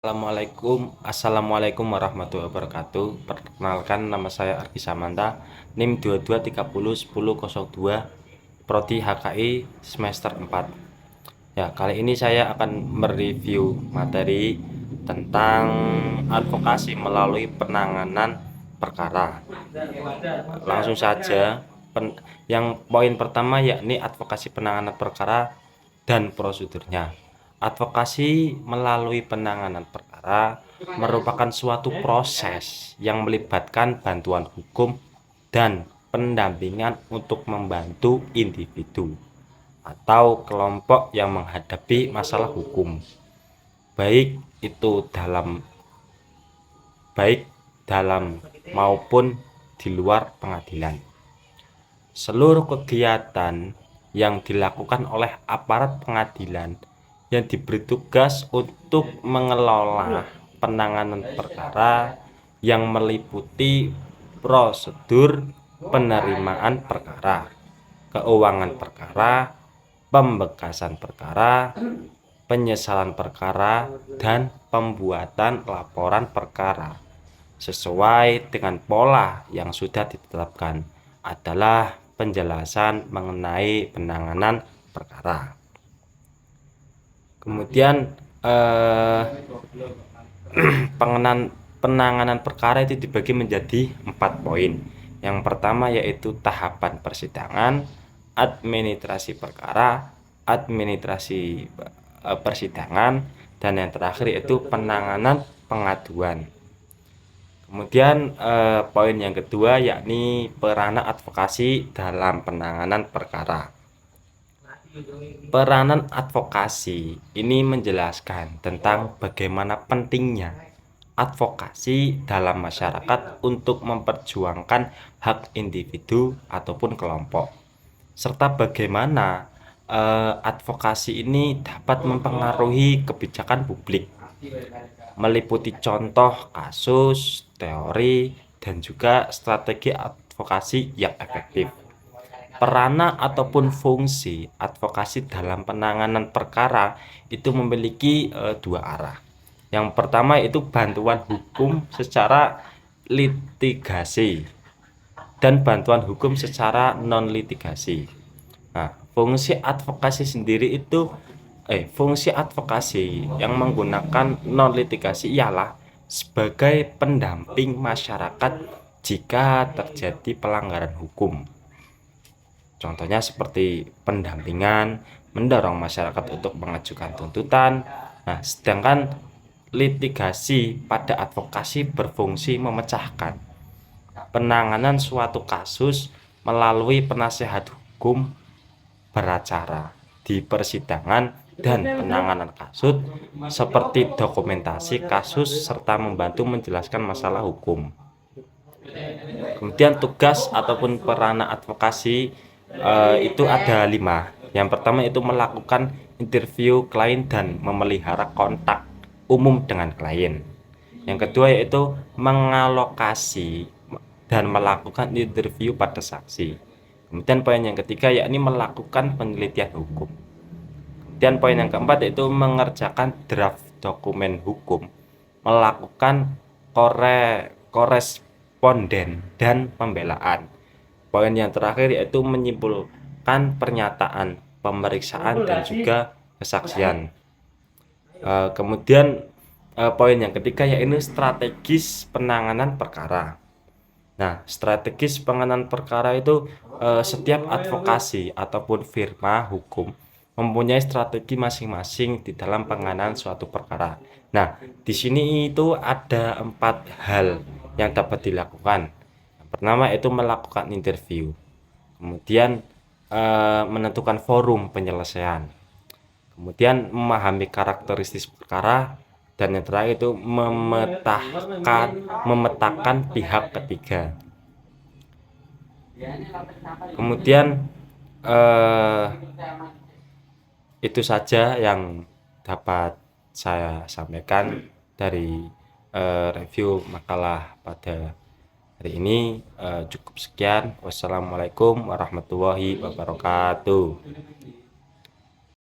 Assalamualaikum warahmatullahi wabarakatuh. Perkenalkan, nama saya Arki Samanta, NIM 22301002, Prodi HKI semester 4. Ya, kali ini saya akan mereview materi tentang advokasi melalui penanganan perkara. Langsung saja, yang poin pertama yakni advokasi penanganan perkara dan prosedurnya. Advokasi melalui penanganan perkara merupakan suatu proses yang melibatkan bantuan hukum dan pendampingan untuk membantu individu atau kelompok yang menghadapi masalah hukum, baik dalam maupun di luar pengadilan. Seluruh kegiatan yang dilakukan oleh aparat pengadilan yang diberi tugas untuk mengelola penanganan perkara yang meliputi prosedur penerimaan perkara, keuangan perkara, pembekasan perkara, penyesalan perkara, dan pembuatan laporan perkara sesuai dengan pola yang sudah ditetapkan adalah penjelasan mengenai penanganan perkara. Kemudian penanganan perkara itu dibagi menjadi 4 poin. Yang pertama yaitu tahapan persidangan, administrasi perkara, administrasi persidangan, dan yang terakhir yaitu penanganan pengaduan. Kemudian poin yang kedua yakni peranan advokasi dalam penanganan perkara. Peranan advokasi ini menjelaskan tentang bagaimana pentingnya advokasi dalam masyarakat untuk memperjuangkan hak individu ataupun kelompok, serta bagaimana advokasi ini dapat mempengaruhi kebijakan publik, meliputi contoh kasus, teori, dan juga strategi advokasi yang efektif. Peranan ataupun fungsi advokasi dalam penanganan perkara itu memiliki 2 arah. Yang pertama itu bantuan hukum secara litigasi dan bantuan hukum secara non-litigasi. Nah, fungsi advokasi yang menggunakan non-litigasi ialah sebagai pendamping masyarakat jika terjadi pelanggaran hukum. Contohnya seperti pendampingan, mendorong masyarakat untuk mengajukan tuntutan. Nah, sedangkan litigasi pada advokasi berfungsi memecahkan penanganan suatu kasus melalui penasehat hukum beracara di persidangan dan penanganan kasus seperti dokumentasi kasus serta membantu menjelaskan masalah hukum. Kemudian tugas ataupun peranan advokasi itu ada 5. Yang pertama itu melakukan interview klien dan memelihara kontak umum dengan klien. Yang kedua yaitu mengalokasi dan melakukan interview pada saksi. Kemudian poin yang ketiga yakni melakukan penelitian hukum. Kemudian poin yang keempat yaitu mengerjakan draft dokumen hukum, melakukan koresponden dan pembelaan. Poin yang terakhir yaitu menyimpulkan pernyataan, pemeriksaan, dan juga kesaksian. Kemudian poin yang ketiga yaitu strategis penanganan perkara. Nah, strategis penanganan perkara itu setiap advokasi ataupun firma hukum mempunyai strategi masing-masing di dalam penanganan suatu perkara. Nah, di sini itu ada 4 hal yang dapat dilakukan. Yang pertama itu melakukan interview, kemudian menentukan forum penyelesaian, kemudian memahami karakteristik perkara, dan yang terakhir itu memetakan pihak ketiga. Kemudian itu saja yang dapat saya sampaikan dari review makalah pada hari ini. Cukup sekian. Wassalamualaikum warahmatullahi wabarakatuh.